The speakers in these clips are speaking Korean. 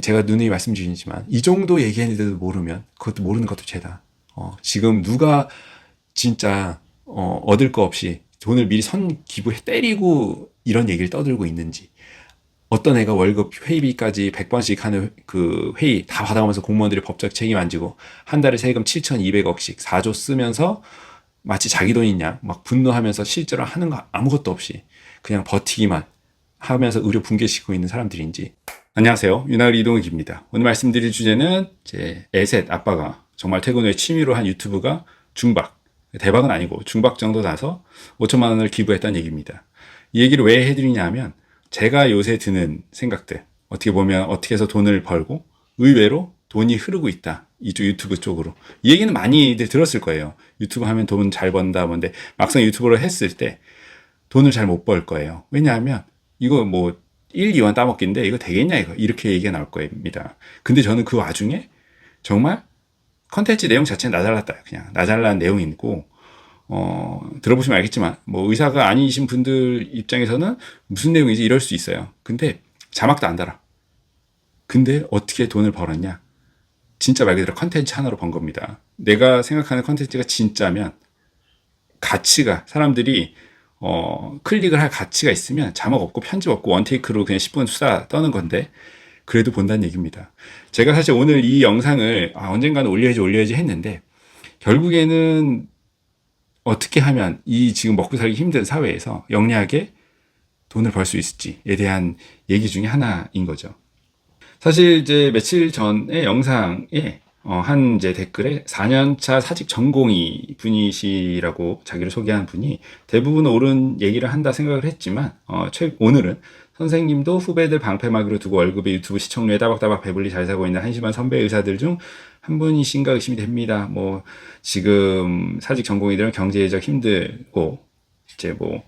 제가 누누이 말씀드리지만 이 정도 얘기했는데도 모르면 그것도 모르는 것도 죄다. 지금 누가 진짜 얻을 거 없이 돈을 미리 선 기부해 때리고 이런 얘기를 떠들고 있는지, 어떤 애가 월급 회의비까지 100번씩 하는 그 회의 다 받아가면서 공무원들이 법적 책임 안 지고 한 달에 세금 7,200억씩 4조 쓰면서 마치 자기 돈이냐 막 분노하면서 실제로 하는 거 아무것도 없이 그냥 버티기만 하면서 의료 붕괴시키고 있는 사람들인지. 안녕하세요, 윤나을 이동욱입니다. 오늘 말씀드릴 주제는 제 애셋 아빠가 정말 퇴근 후에 취미로 한 유튜브가 중박, 대박은 아니고 중박 정도 나서 5천만 원을 기부했다는 얘기입니다. 이 얘기를 왜 해드리냐 하면, 제가 요새 드는 생각들, 어떻게 보면 어떻게 해서 돈을 벌고 의외로 돈이 흐르고 있다, 이쪽 유튜브 쪽으로. 이 얘기는 많이들 들었을 거예요. 유튜브 하면 돈 잘 번다 뭔데, 막상 유튜브를 했을 때 돈을 잘 못 벌 거예요. 왜냐하면 이거 뭐 1, 2원 따먹기인데 이거 되겠냐 이거, 이렇게 얘기가 나올 겁니다. 근데 저는 그 와중에 정말 컨텐츠 내용 자체는 나잘났다, 그냥 나잘난 내용이고, 들어보시면 알겠지만 뭐 의사가 아니신 분들 입장에서는 무슨 내용인지 이럴 수 있어요. 근데 자막도 안 달아. 근데 어떻게 돈을 벌었냐? 진짜 말 그대로 컨텐츠 하나로 번 겁니다. 내가 생각하는 컨텐츠가 진짜면, 가치가, 사람들이 클릭을 할 가치가 있으면 자막 없고 편집 없고 원테이크로 그냥 10분 수다 떠는 건데 그래도 본다는 얘기입니다. 제가 사실 오늘 이 영상을 언젠가는 올려야지 했는데, 결국에는 어떻게 하면 이 지금 먹고 살기 힘든 사회에서 영리하게 돈을 벌 수 있을지에 대한 얘기 중에 하나인 거죠. 사실 이제 며칠 전에 영상에 한 이제 댓글에 4년차 사직 전공의 분이시라고 자기를 소개한 분이 대부분 옳은 얘기를 한다 생각을 했지만, 오늘은 선생님도 후배들 방패막이로 두고 월급에 유튜브 시청료에 따박따박 배불리 잘 살고 있는 한심한 선배 의사들 중 한 분이신가 의심이 됩니다. 뭐 지금 사직 전공의들은 경제적 힘들고 이제 뭐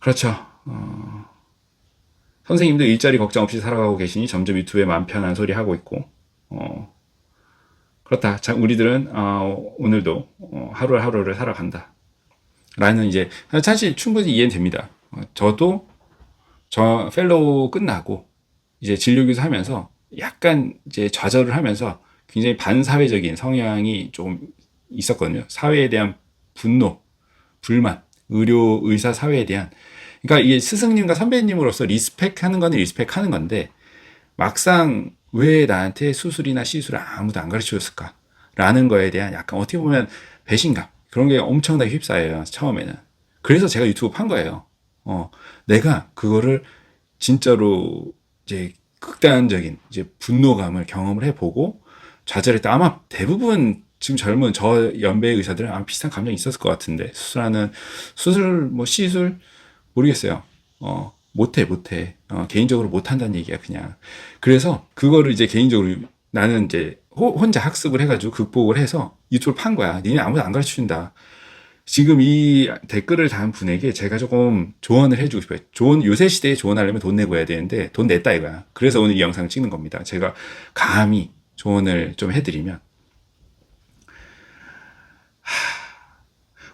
그렇죠. 선생님도 일자리 걱정 없이 살아가고 계시니 점점 유튜브에 마음 편한 소리 하고 있고, 그렇다. 자, 우리들은 오늘도 하루하루를 살아간다. 라는 이제 사실 충분히 이해는 됩니다. 저도 저 펠로우 끝나고 이제 진료교수 하면서 약간 이제 좌절을 하면서 굉장히 반사회적인 성향이 좀 있었거든요. 사회에 대한 분노, 불만, 의료 의사 사회에 대한. 그러니까 이게 스승님과 선배님으로서 리스펙하는 거는 리스펙하는 건데, 막상 왜 나한테 수술이나 시술을 아무도 안 가르쳐 줬을까? 라는 거에 대한 약간 어떻게 보면 배신감, 그런 게 엄청나게 휩싸여요, 처음에는. 그래서 제가 유튜브 판 거예요. 내가 그거를 진짜로 이제 극단적인 이제 분노감을 경험을 해보고 좌절했다. 아마 대부분 지금 젊은 저 연배의 의사들은 아마 비슷한 감정이 있었을 것 같은데, 수술, 뭐 시술, 모르겠어요. 못해. 개인적으로 못한다는 얘기야, 그냥. 그래서 그거를 이제 개인적으로 나는 이제 혼자 학습을 해가지고 극복을 해서 유튜브를 판 거야. 니네 아무도 안 가르쳐 준다. 지금 이 댓글을 단 분에게 제가 조금 조언을 해주고 싶어요. 요새 시대에 조언하려면 돈 내고 해야 되는데 돈 냈다 이거야. 그래서 오늘 이 영상을 찍는 겁니다. 제가 감히 조언을 좀 해드리면,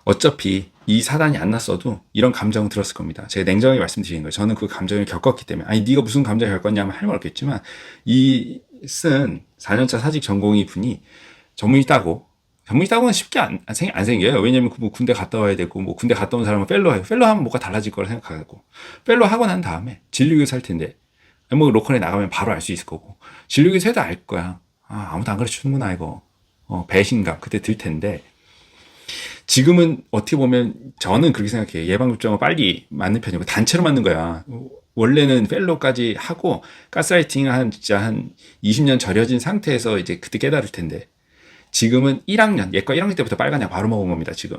어차피 이 사단이 안 났어도 이런 감정은 들었을 겁니다. 제가 냉정하게 말씀드리는 거예요. 저는 그 감정을 겪었기 때문에. 아니, 네가 무슨 감정을 겪었냐면 할 말 없겠지만, 이 쓴 4년차 사직 전공의 분이 전문의 따고는 쉽게 안 생겨요. 왜냐면 뭐 군대 갔다 와야 되고, 뭐 군대 갔다 온 사람은 펠로 해요. 펠로 하면 뭐가 달라질 거라 생각하고, 펠로 하고 난 다음에 진료교수 할 텐데, 뭐 로컬에 나가면 바로 알 수 있을 거고, 진료교수 해도 알 거야. 아무도 안 가르쳐 주는구나 이거. 배신감 그때 들 텐데, 지금은 어떻게 보면 저는 그렇게 생각해요. 예방접종을 빨리 맞는 편이고 단체로 맞는 거야. 원래는 펠로까지 하고 가스라이팅을 진짜 한 20년 절여진 상태에서 이제 그때 깨달을 텐데, 지금은 1학년, 예과 1학년 때부터 빨간약 바로 먹은 겁니다, 지금.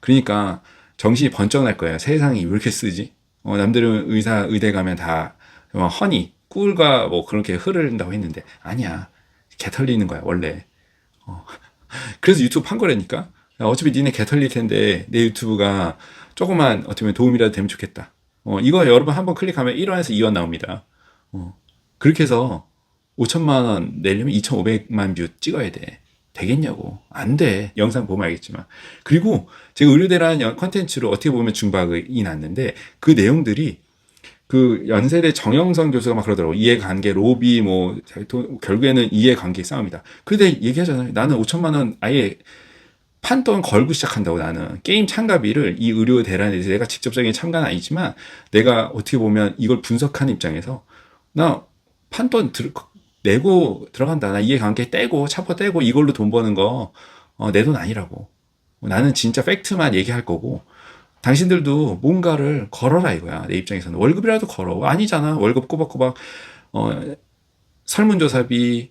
그러니까 정신이 번쩍 날 거예요. 세상이 왜 이렇게 쓰지? 남들은 의대 가면 다 허니, 꿀과 뭐 그렇게 흐른다고 했는데, 아니야. 개 털리는 거야, 원래. 그래서 유튜브 판 거라니까? 어차피 니네 개 털릴 텐데 내 유튜브가 조금만 어떻게 보면 도움이라도 되면 좋겠다. 이거 여러분 한번 클릭하면 1원에서 2원 나옵니다. 그렇게 해서 5천만 원 내려면 2,500만 뷰 찍어야 돼. 되겠냐고. 안 돼. 영상 보면 알겠지만. 그리고 제가 의료대라는 컨텐츠로 어떻게 보면 중박이 났는데, 그 내용들이 그 연세대 정영선 교수가 막 그러더라고. 이해관계, 로비, 결국에는 이해관계 싸움이다. 근데 얘기하잖아요. 나는 5천만 원 아예 판돈 걸고 시작한다고 나는. 게임 참가비를 이 의료 대란에 대해서 내가 직접적인 참가는 아니지만 내가 어떻게 보면 이걸 분석하는 입장에서 나 판돈 내고 들어간다. 나 이해관계 떼고, 차포 떼고 이걸로 돈 버는 거, 내 돈 아니라고. 나는 진짜 팩트만 얘기할 거고, 당신들도 뭔가를 걸어라 이거야. 내 입장에서는. 월급이라도 걸어. 아니잖아. 월급 꼬박꼬박, 어, 설문조사비,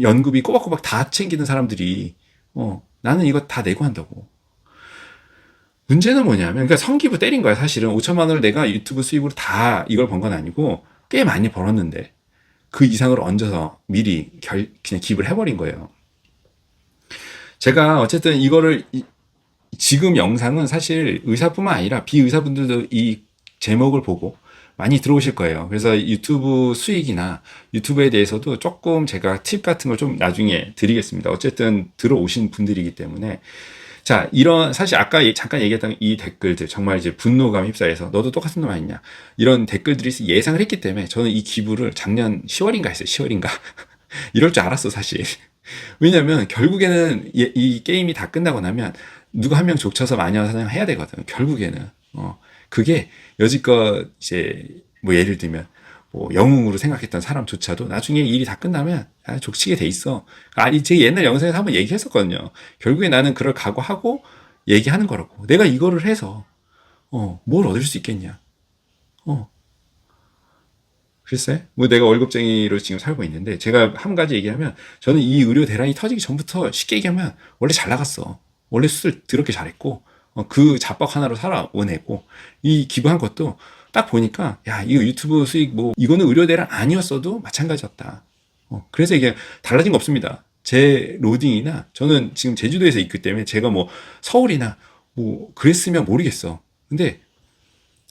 연구비 꼬박꼬박 다 챙기는 사람들이, 나는 이거 다 내고 한다고. 문제는 뭐냐면, 그러니까 성기부 때린 거야, 사실은. 5천만 원을 내가 유튜브 수입으로 다 이걸 번 건 아니고, 꽤 많이 벌었는데, 그 이상을 얹어서 미리 그냥 기부를 해버린 거예요. 제가 어쨌든 이거를, 지금 영상은 사실 의사뿐만 아니라 비의사분들도 이 제목을 보고 많이 들어오실 거예요. 그래서 유튜브 수익이나 유튜브에 대해서도 조금 제가 팁 같은 걸 좀 나중에 드리겠습니다. 어쨌든 들어오신 분들이기 때문에. 자, 사실 아까 잠깐 얘기했던 이 댓글들, 정말 이제 분노감 휩싸여서 너도 똑같은 놈 아니냐. 이런 댓글들이 예상을 했기 때문에 저는 이 기부를 작년 10월인가 했어요. 10월인가. 이럴 줄 알았어, 사실. 왜냐면 결국에는 이 게임이 다 끝나고 나면 누가 한 명 족쳐서 마녀 사냥해야 되거든. 결국에는. 그게 여지껏 이제 뭐 예를 들면 뭐 영웅으로 생각했던 사람조차도 나중에 일이 다 끝나면 족치게 돼 있어. 아니, 제 옛날 영상에서 한번 얘기했었거든요. 결국에 나는 그걸 각오하고 얘기하는 거라고. 내가 이거를 해서 뭘 얻을 수 있겠냐. 글쎄, 뭐 내가 월급쟁이로 지금 살고 있는데 제가 한 가지 얘기하면 저는 이 의료 대란이 터지기 전부터 쉽게 얘기하면 원래 잘 나갔어. 원래 수술 더럽게 잘했고 그 잡박 하나로 살아온 애고 이 기부한 것도 딱 보니까 야, 이거 유튜브 수익 뭐 이거는 의료 대란 아니었어도 마찬가지였다. 그래서 이게 달라진 거 없습니다. 제 로딩이나 저는 지금 제주도에서 있기 때문에 제가 뭐 서울이나 뭐 그랬으면 모르겠어. 근데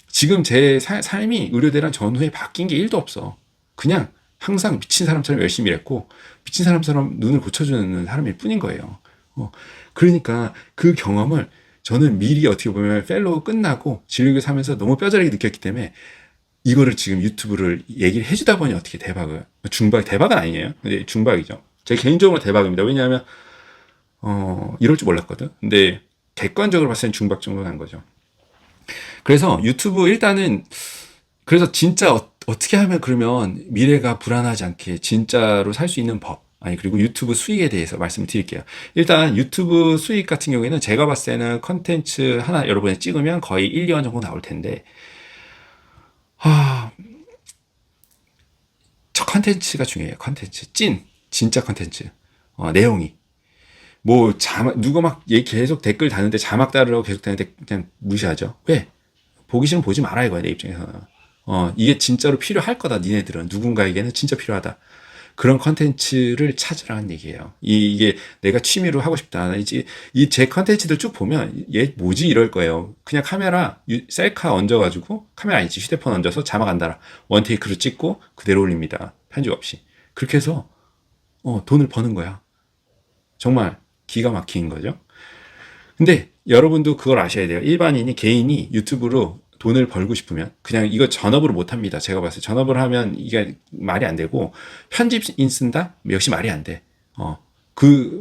지금 제 삶이 의료대란 전후에 바뀐 게 1도 없어. 그냥 항상 미친 사람처럼 열심히 일했고 미친 사람처럼 눈을 고쳐주는 사람일 뿐인 거예요. 그러니까 그 경험을 저는 미리 어떻게 보면 펠로우 끝나고 진료교사 하면서 너무 뼈저리게 느꼈기 때문에 이거를 지금 유튜브를 얘기를 해주다 보니 어떻게 대박은 아니에요. 근데 중박이죠. 제 개인적으로 대박입니다. 왜냐하면 이럴 줄 몰랐거든. 근데 객관적으로 봤을 땐 중박 정도 난 거죠. 그래서 유튜브 일단은 그래서 진짜 어떻게 하면 그러면 미래가 불안하지 않게 진짜로 살 수 있는 법 그리고 유튜브 수익에 대해서 말씀드릴게요. 일단 유튜브 수익 같은 경우에는 제가 봤을 때는 컨텐츠 하나 여러분이 찍으면 거의 1, 2원 정도 나올 텐데 저 컨텐츠가 중요해요. 컨텐츠 진짜 컨텐츠 내용이 뭐 누가 막 계속 댓글 다는데 자막 따르라고 계속 다는데 그냥 무시하죠. 왜? 보기 싫으면 보지 마라 이거야, 내 입장에서는. 이게 진짜로 필요할 거다, 니네들은. 누군가에게는 진짜 필요하다. 그런 컨텐츠를 찾으라는 얘기예요. 이게 내가 취미로 하고 싶다. 제 컨텐츠들 쭉 보면 얘 뭐지 이럴 거예요. 그냥 카메라 셀카 얹어가지고 카메라 아니지 휴대폰 얹어서 자막 안 달아. 원테이크로 찍고 그대로 올립니다. 편집 없이. 그렇게 해서 돈을 버는 거야. 정말 기가 막힌 거죠. 근데 여러분도 그걸 아셔야 돼요. 일반인이 개인이 유튜브로 돈을 벌고 싶으면 그냥 이거 전업으로 못 합니다. 제가 봤을 때 전업을 하면 이게 말이 안 되고 편집인 쓴다? 역시 말이 안 돼.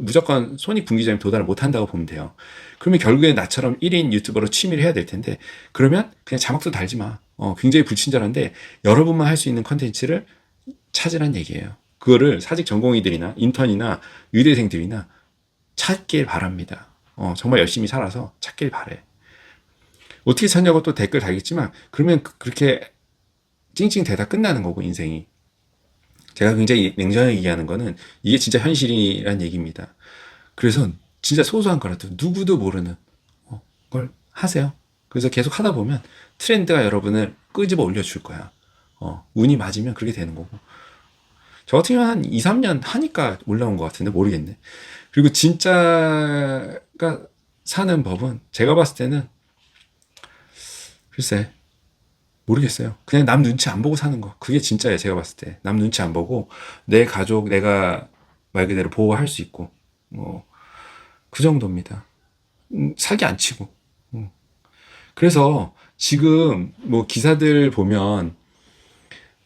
무조건 손익분기점에 도달을 못 한다고 보면 돼요. 그러면 결국에 나처럼 1인 유튜버로 취미를 해야 될 텐데 그러면 그냥 자막도 달지 마. 굉장히 불친절한데 여러분만 할 수 있는 컨텐츠를 찾으란 얘기예요. 그거를 사직 전공의들이나 인턴이나 의대생들이나 찾길 바랍니다. 정말 열심히 살아서 찾길 바래. 어떻게 찾냐고 또 댓글 달겠지만 그러면 그렇게 찡찡대다 끝나는 거고 인생이. 제가 굉장히 냉정하게 얘기하는 거는 이게 진짜 현실이란 얘기입니다. 그래서 진짜 소소한 거라도 누구도 모르는 걸 하세요. 그래서 계속 하다 보면 트렌드가 여러분을 끄집어 올려줄 거야. 운이 맞으면 그렇게 되는 거고. 저 같은 경우는 한 2, 3년 하니까 올라온 것 같은데 모르겠네. 그리고 진짜가 사는 법은 제가 봤을 때는 글쎄 모르겠어요. 그냥 남 눈치 안 보고 사는 거. 그게 진짜예요. 제가 봤을 때. 남 눈치 안 보고 내 가족 내가 말 그대로 보호할 수 있고 그 정도입니다. 사기 안 치고. 그래서 지금 뭐 기사들 보면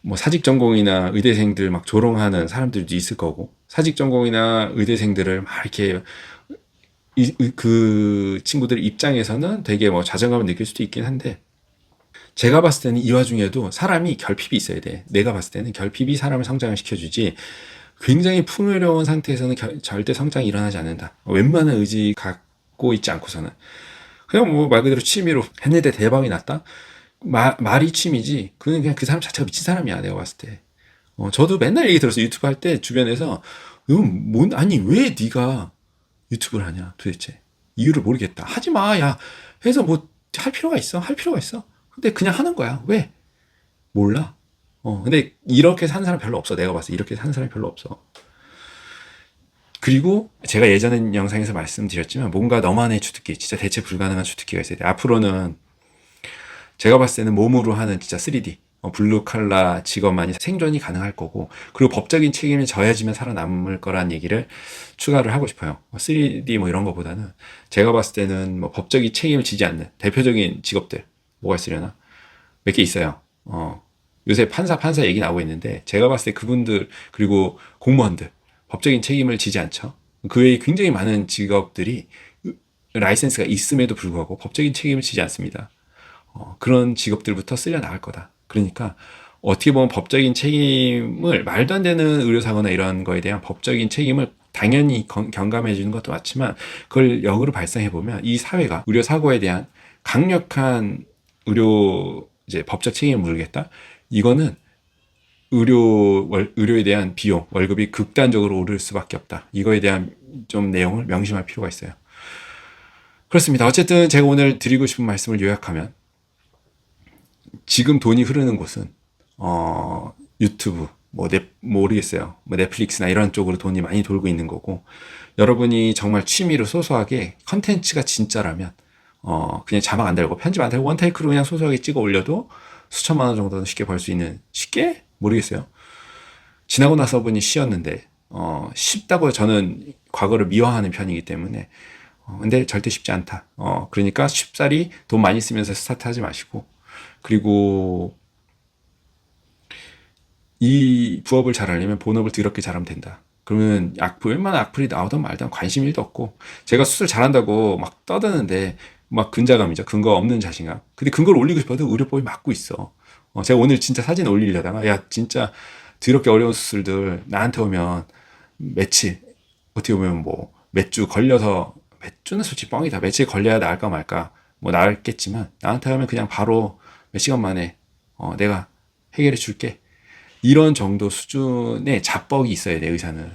뭐 사직 전공이나 의대생들 막 조롱하는 사람들도 있을 거고, 사직 전공이나 의대생들을 막 이렇게 그 친구들 입장에서는 되게 뭐 자존감을 느낄 수도 있긴 한데, 제가 봤을 때는 이 와중에도 사람이 결핍이 있어야 돼. 내가 봤을 때는 결핍이 사람을 성장을 시켜주지, 굉장히 풍요로운 상태에서는 절대 성장이 일어나지 않는다. 웬만한 의지 갖고 있지 않고서는. 그냥 뭐 말 그대로 취미로 했는데 대박이 났다? 말이 취미지. 그는 그냥 그 사람 자체가 미친 사람이야, 내가 봤을 때. 저도 맨날 얘기 들었어요. 유튜브 할 때 주변에서, 아니, 왜 네가 유튜브를 하냐, 도대체. 이유를 모르겠다. 하지 마, 야. 해서 뭐, 할 필요가 있어? 할 필요가 있어? 근데 그냥 하는 거야. 왜? 몰라. 근데 이렇게 사는 사람 별로 없어. 내가 봤을 때 이렇게 사는 사람이 별로 없어. 그리고 제가 예전 영상에서 말씀드렸지만, 뭔가 너만의 주특기, 진짜 대체 불가능한 주특기가 있어야 돼. 앞으로는 제가 봤을 때는 몸으로 하는 진짜 3D, 블루 칼라 직업만이 생존이 가능할 거고, 그리고 법적인 책임이 져야지만 살아남을 거란 얘기를 추가를 하고 싶어요. 3D 뭐 이런 거보다는 제가 봤을 때는 뭐 법적인 책임을 지지 않는 대표적인 직업들 뭐가 있으려나? 몇 개 있어요. 요새 판사 얘기 나오고 있는데, 제가 봤을 때 그분들, 그리고 공무원들 법적인 책임을 지지 않죠. 그 외에 굉장히 많은 직업들이 라이센스가 있음에도 불구하고 법적인 책임을 지지 않습니다. 그런 직업들부터 쓸려 나갈 거다. 그러니까 어떻게 보면 법적인 책임을, 말도 안 되는 의료사고나 이런 거에 대한 법적인 책임을 당연히 경감해 주는 것도 맞지만, 그걸 역으로 발상해 보면 이 사회가 의료사고에 대한 강력한 이제 법적 책임을 물겠다. 이거는 의료에 대한 비용, 월급이 극단적으로 오를 수밖에 없다. 이거에 대한 좀 내용을 명심할 필요가 있어요. 그렇습니다. 어쨌든 제가 오늘 드리고 싶은 말씀을 요약하면, 지금 돈이 흐르는 곳은 유튜브, 모르겠어요. 뭐 넷플릭스나 이런 쪽으로 돈이 많이 돌고 있는 거고, 여러분이 정말 취미로 소소하게 컨텐츠가 진짜라면 그냥 자막 안 달고 편집 안 달고 원테이크로 그냥 소소하게 찍어 올려도 수천만 원 정도는 쉽게 벌 수 있는, 쉽게? 모르겠어요. 지나고 나서 보니 쉬었는데, 쉽다고 저는 과거를 미화하는 편이기 때문에, 근데 절대 쉽지 않다. 그러니까 쉽사리 돈 많이 쓰면서 스타트하지 마시고, 그리고 이 부업을 잘하려면 본업을 더럽게 잘하면 된다. 그러면 웬만한 악플이 나오든 말든 관심 1도 없고, 제가 수술 잘한다고 막 떠드는데 막 근자감이죠. 근거 없는 자신감. 근데 근거를 올리고 싶어도 의료법이 막고 있어. 제가 오늘 진짜 사진 올리려다가, 야, 진짜 더럽게 어려운 수술들 나한테 오면 며칠, 어떻게 보면 뭐 몇 주 걸려서, 몇 주는 솔직히 뻥이다. 며칠 걸려야 나을까 말까, 뭐 나을겠지만, 나한테 하면 그냥 바로 몇 시간 만에 내가 해결해 줄게. 이런 정도 수준의 자뻑이 있어야 돼, 의사는.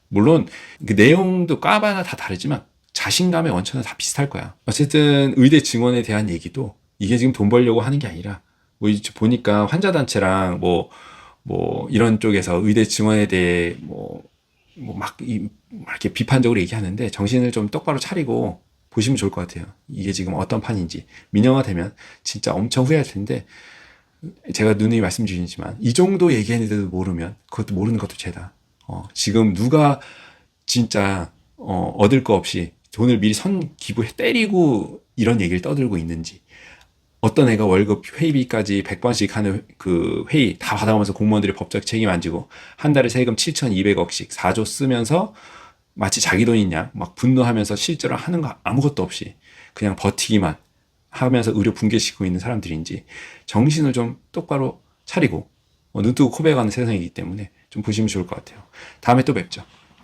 물론 그 내용도 까봐야 다 다르지만 자신감의 원천은 다 비슷할 거야. 어쨌든 의대 증원에 대한 얘기도, 이게 지금 돈 벌려고 하는 게 아니라, 뭐 이제 보니까 환자단체랑 뭐 이런 쪽에서 의대 증원에 대해 막 이렇게 비판적으로 얘기하는데, 정신을 좀 똑바로 차리고 보시면 좋을 것 같아요. 이게 지금 어떤 판인지. 민영화되면 진짜 엄청 후회할 텐데, 제가 누누이 말씀드리지만 이 정도 얘기했는데도 모르면 그것도 모르는 것도 죄다. 지금 누가 진짜 얻을 거 없이 돈을 미리 기부해 때리고 이런 얘기를 떠들고 있는지, 어떤 애가 월급 회의비까지 100번씩 하는 그 회의 다 받아오면서 공무원들이 법적 책임 안 지고 한 달에 세금 7,200억씩 4조 쓰면서 마치 자기 돈이냐 막 분노하면서 실제로 하는 거 아무것도 없이 그냥 버티기만 하면서 의료 붕괴시키고 있는 사람들인지, 정신을 좀 똑바로 차리고 눈 뜨고 코 베어가는 세상이기 때문에 좀 보시면 좋을 것 같아요. 다음에 또 뵙죠.